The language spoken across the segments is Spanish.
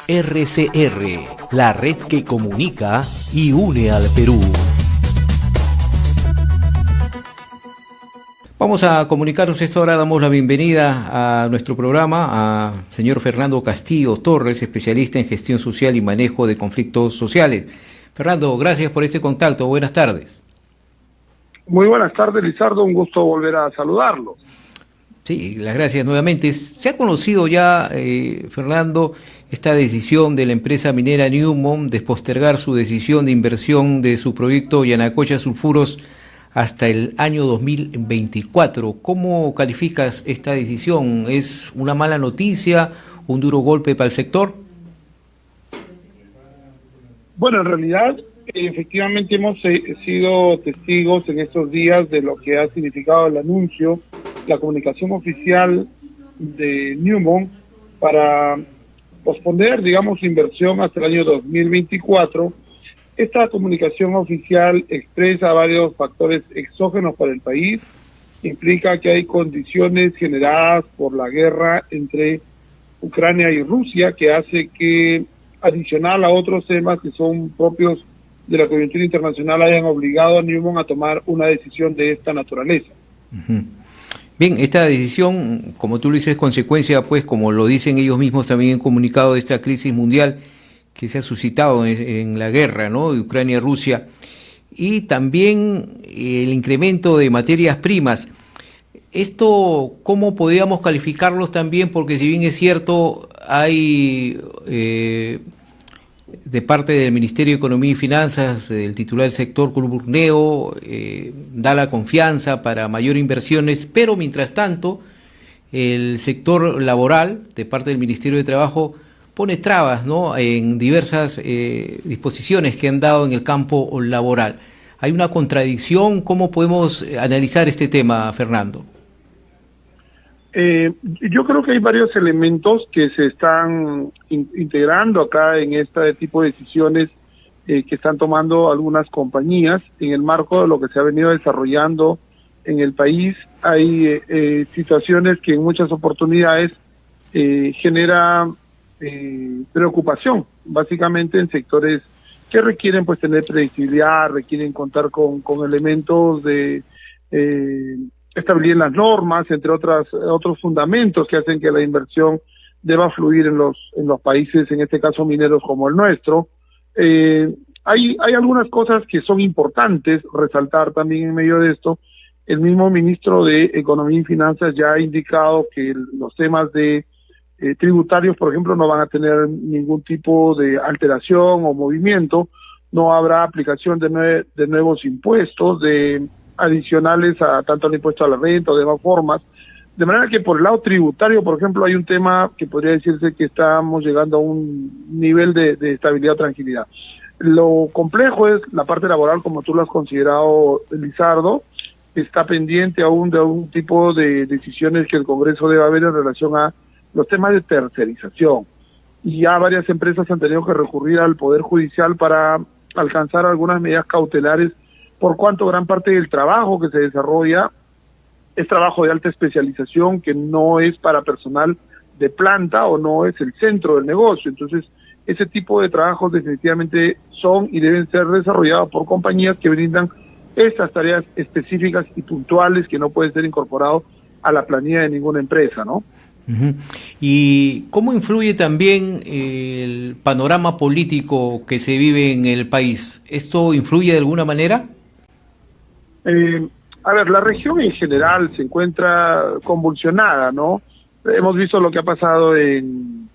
RCR, la red que comunica y une al Perú. Vamos a comunicarnos esta hora, damos la bienvenida a nuestro programa a señor Fernando Castillo Torres, especialista en gestión social y manejo de conflictos sociales. Fernando, gracias por este contacto, buenas tardes. Muy buenas tardes, Lizardo, un gusto volver a saludarlo. Sí, las gracias nuevamente. Se ha conocido ya, Fernando, esta decisión de la empresa minera Newmont de postergar su decisión de inversión de su proyecto Yanacocha Sulfuros hasta el año 2024. ¿Cómo calificas esta decisión? ¿Es una mala noticia, un duro golpe para el sector? Bueno, en realidad, efectivamente hemos sido testigos en estos días de lo que ha significado el anuncio, la comunicación oficial de Newmont para posponer, digamos, su inversión hasta el año 2024. Esta comunicación oficial expresa varios factores exógenos para el país, implica que hay condiciones generadas por la guerra entre Ucrania y Rusia que hace que, adicional a otros temas que son propios de la coyuntura internacional, hayan obligado a Newmont a tomar una decisión de esta naturaleza. Uh-huh. Bien, esta decisión, como tú lo dices, es consecuencia, pues, como lo dicen ellos mismos también en comunicado, de esta crisis mundial que se ha suscitado en la guerra, ¿no?, de Ucrania y Rusia, y también el incremento de materias primas. Esto, ¿cómo podríamos calificarlos también? Porque si bien es cierto, hay de parte del Ministerio de Economía y Finanzas, el titular del sector, Culburneo, da la confianza para mayor inversiones, pero mientras tanto, el sector laboral, de parte del Ministerio de Trabajo, pone trabas, ¿no?, en diversas disposiciones que han dado en el campo laboral. ¿Hay una contradicción? ¿Cómo podemos analizar este tema, Fernando? Yo creo que hay varios elementos que se están integrando acá en este tipo de decisiones que están tomando algunas compañías en el marco de lo que se ha venido desarrollando en el país. Hay situaciones que en muchas oportunidades genera preocupación, básicamente en sectores que requieren pues tener predictibilidad, requieren contar con elementos de estabilidad en las normas, entre otros fundamentos que hacen que la inversión deba fluir en los países, en este caso mineros como el nuestro. Hay algunas cosas que son importantes resaltar también en medio de esto. El mismo ministro de Economía y Finanzas ya ha indicado que los temas de tributarios, por ejemplo, no van a tener ningún tipo de alteración o movimiento, no habrá aplicación de nuevos impuestos, adicionales a tanto el impuesto a la renta o demás formas, de manera que por el lado tributario, por ejemplo, hay un tema que podría decirse que estamos llegando a un nivel de estabilidad o tranquilidad. Lo complejo es la parte laboral, como tú lo has considerado, Lizardo, está pendiente aún de algún tipo de decisiones que el Congreso debe haber en relación a los temas de tercerización. Y ya varias empresas han tenido que recurrir al Poder Judicial para alcanzar algunas medidas cautelares, por cuanto gran parte del trabajo que se desarrolla es trabajo de alta especialización que no es para personal de planta o no es el centro del negocio. Entonces, ese tipo de trabajos definitivamente son y deben ser desarrollados por compañías que brindan estas tareas específicas y puntuales que no pueden ser incorporados a la planilla de ninguna empresa, ¿no? Uh-huh. ¿Y cómo influye también el panorama político que se vive en el país? ¿Esto influye de alguna manera? A ver, la región en general se encuentra convulsionada, ¿no? Hemos visto lo que ha pasado en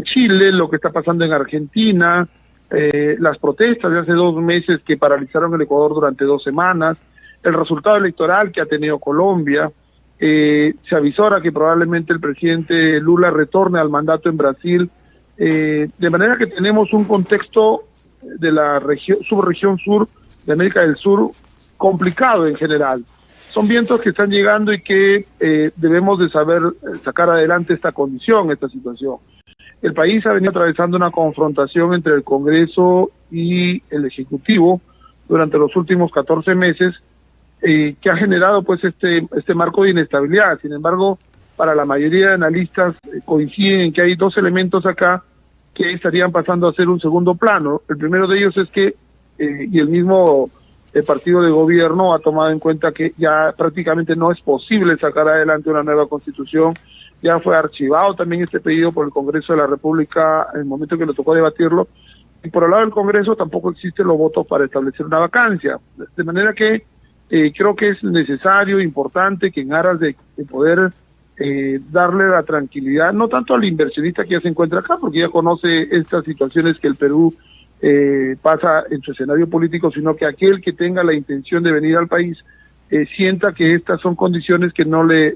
Chile, lo que está pasando en Argentina, las protestas de hace 2 meses que paralizaron el Ecuador durante 2 semanas, el resultado electoral que ha tenido Colombia, se avisora que probablemente el presidente Lula retorne al mandato en Brasil, de manera que tenemos un contexto de la subregión sur de América del Sur complicado en general. Son vientos que están llegando y que debemos de saber sacar adelante esta condición, esta situación. El país ha venido atravesando una confrontación entre el Congreso y el Ejecutivo durante los últimos 14 meses, que ha generado pues este marco de inestabilidad. Sin embargo, para la mayoría de analistas coinciden en que hay 2 elementos acá que estarían pasando a ser un segundo plano. El primero de ellos es que, y el mismo partido de gobierno ha tomado en cuenta que ya prácticamente no es posible sacar adelante una nueva constitución. Ya fue archivado también este pedido por el Congreso de la República en el momento que le tocó debatirlo, y por el lado del Congreso tampoco existen los votos para establecer una vacancia, de manera que creo que es necesario, importante, que en aras de poder darle la tranquilidad, no tanto al inversionista que ya se encuentra acá, porque ya conoce estas situaciones que el Perú pasa en su escenario político, sino que aquel que tenga la intención de venir al país sienta que estas son condiciones que no le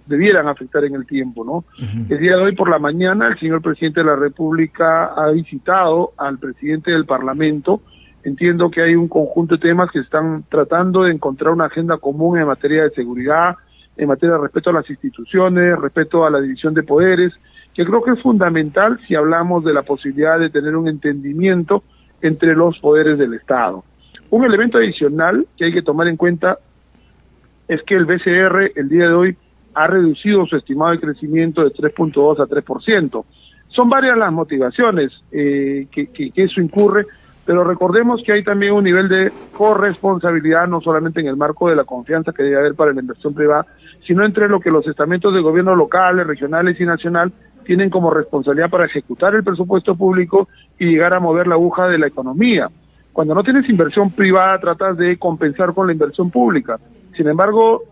debieran afectar en el tiempo, ¿no? El día de hoy por la mañana el señor presidente de la República ha visitado al presidente del Parlamento. Entiendo que hay un conjunto de temas que están tratando de encontrar una agenda común en materia de seguridad, en materia de respeto a las instituciones, respeto a la división de poderes, que creo que es fundamental si hablamos de la posibilidad de tener un entendimiento entre los poderes del Estado. Un elemento adicional que hay que tomar en cuenta es que el BCR el día de hoy ha reducido su estimado de crecimiento de 3.2 a 3%. Son varias las motivaciones que eso incurre, pero recordemos que hay también un nivel de corresponsabilidad, no solamente en el marco de la confianza que debe haber para la inversión privada, sino entre lo que los estamentos de gobierno locales, regionales y nacional tienen como responsabilidad para ejecutar el presupuesto público y llegar a mover la aguja de la economía. Cuando no tienes inversión privada, tratas de compensar con la inversión pública. Sin embargo,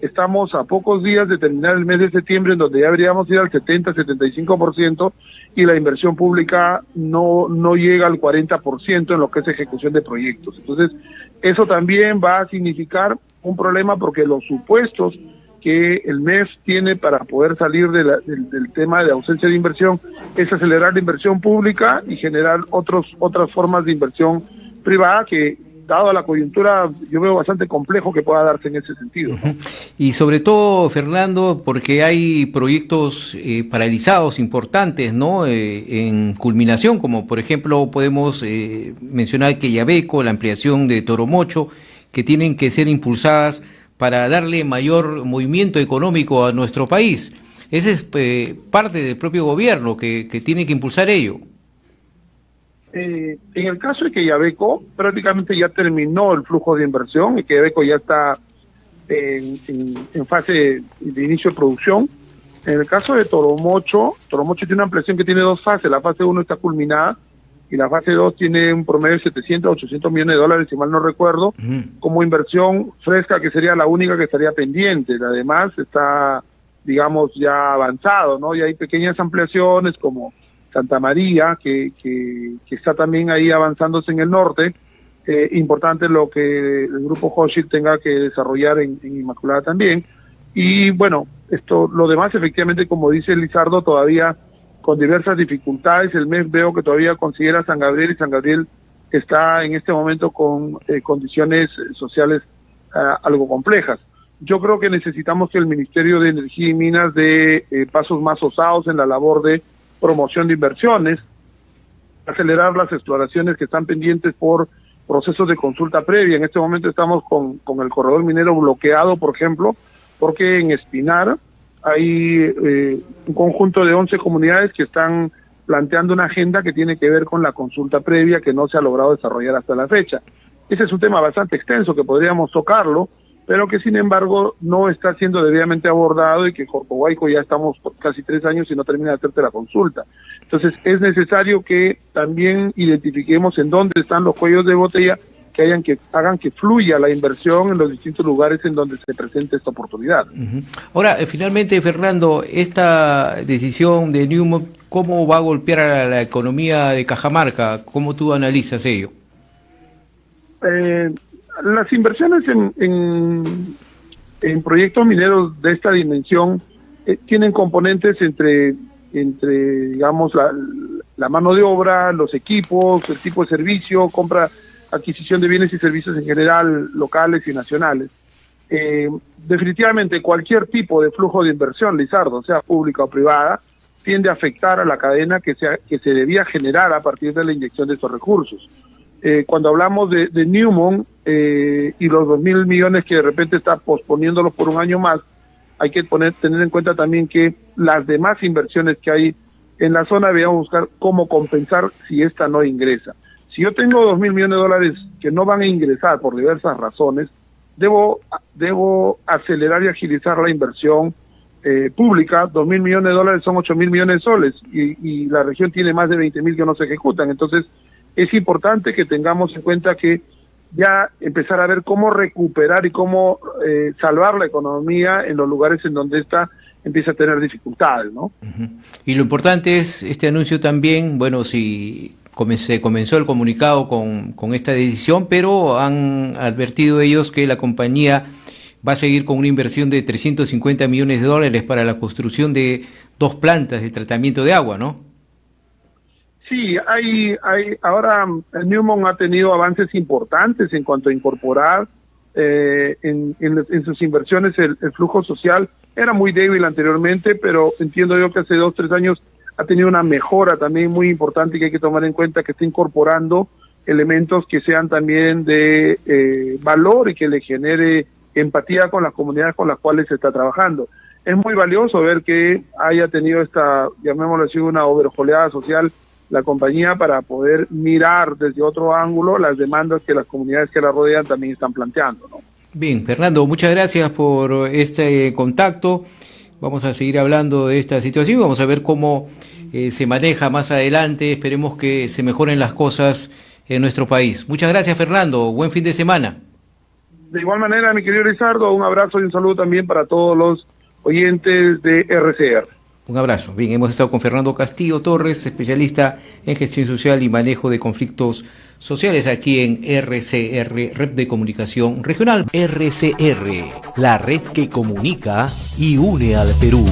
estamos a pocos días de terminar el mes de septiembre, en donde ya deberíamos ir al 70-75%, y la inversión pública no llega al 40% en lo que es ejecución de proyectos. Entonces, eso también va a significar un problema, porque los supuestos que el MEF tiene para poder salir del tema de ausencia de inversión es acelerar la inversión pública y generar otras formas de inversión privada que, dado a la coyuntura, yo veo bastante complejo que pueda darse en ese sentido, ¿no? Y sobre todo, Fernando, porque hay proyectos paralizados importantes, ¿no? En culminación, como por ejemplo podemos mencionar que Quellaveco, la ampliación de Toromocho, que tienen que ser impulsadas para darle mayor movimiento económico a nuestro país. Ese es parte del propio gobierno que tiene que impulsar ello. En el caso de Quellaveco, prácticamente ya terminó el flujo de inversión, y Quellaveco ya está en fase de inicio de producción. En el caso de Toromocho tiene una ampliación que tiene dos fases. La fase 1 está culminada y la fase 2 tiene un promedio de 700 a 800 millones de dólares, si mal no recuerdo, como inversión fresca, que sería la única que estaría pendiente. Además está, digamos, ya avanzado, ¿no? Y hay pequeñas ampliaciones como Santa María, que está también ahí avanzándose en el norte. Importante lo que el grupo Hochschild tenga que desarrollar en Inmaculada también. Y bueno, lo demás efectivamente, como dice Lizardo, todavía con diversas dificultades. El MEF veo que todavía considera San Gabriel, y San Gabriel está en este momento con condiciones sociales algo complejas. Yo creo que necesitamos que el Ministerio de Energía y Minas dé pasos más osados en la labor de promoción de inversiones, acelerar las exploraciones que están pendientes por procesos de consulta previa. En este momento estamos con el corredor minero bloqueado, por ejemplo, porque en Espinar hay un conjunto de 11 comunidades que están planteando una agenda que tiene que ver con la consulta previa, que no se ha logrado desarrollar hasta la fecha. Ese es un tema bastante extenso que podríamos tocarlo, pero que sin embargo no está siendo debidamente abordado, y que Corcovado ya estamos por casi 3 años y no termina de hacerte la consulta. Entonces es necesario que también identifiquemos en dónde están los cuellos de botella que hagan que fluya la inversión en los distintos lugares en donde se presente esta oportunidad. Ahora, finalmente, Fernando, esta decisión de Newmont, ¿cómo va a golpear a la economía de Cajamarca? ¿Cómo tú analizas ello? Las inversiones en proyectos mineros de esta dimensión tienen componentes entre digamos, la mano de obra, los equipos, el tipo de servicio, adquisición de bienes y servicios en general, locales y nacionales. Definitivamente cualquier tipo de flujo de inversión, Lizardo, sea pública o privada, tiende a afectar a la cadena que se debía generar a partir de la inyección de estos recursos. Cuando hablamos de Newmont y los 2.000 millones que de repente está posponiéndolos por un año más, hay que tener en cuenta también que las demás inversiones que hay en la zona debemos buscar cómo compensar si esta no ingresa. Si yo tengo 2.000 millones de dólares que no van a ingresar por diversas razones, debo acelerar y agilizar la inversión pública. 2.000 millones de dólares son 8.000 millones de soles y la región tiene más de 20.000 que no se ejecutan. Entonces es importante que tengamos en cuenta que ya empezar a ver cómo recuperar y cómo salvar la economía en los lugares en donde esta empieza a tener dificultades, ¿no? Y lo importante es este anuncio también, bueno, si se comenzó el comunicado con esta decisión, pero han advertido ellos que la compañía va a seguir con una inversión de 350 millones de dólares para la construcción de 2 plantas de tratamiento de agua, ¿no? Sí, ahora Newmont ha tenido avances importantes en cuanto a incorporar en sus inversiones el flujo social. Era muy débil anteriormente, pero entiendo yo que hace 2 o 3 años ha tenido una mejora también muy importante y que hay que tomar en cuenta que está incorporando elementos que sean también de valor y que le genere empatía con las comunidades con las cuales se está trabajando. Es muy valioso ver que haya tenido esta, llamémoslo así, una overjoleada social la compañía para poder mirar desde otro ángulo las demandas que las comunidades que la rodean también están planteando, ¿no? Bien, Fernando, muchas gracias por este contacto. Vamos a seguir hablando de esta situación, vamos a ver cómo se maneja más adelante. Esperemos que se mejoren las cosas en nuestro país. Muchas gracias, Fernando. Buen fin de semana. De igual manera, mi querido Lizardo, un abrazo y un saludo también para todos los oyentes de RCR. Un abrazo. Bien, hemos estado con Fernando Castillo Torres, especialista en gestión social y manejo de conflictos sociales aquí en RCR, Red de Comunicación Regional. RCR, la red que comunica y une al Perú.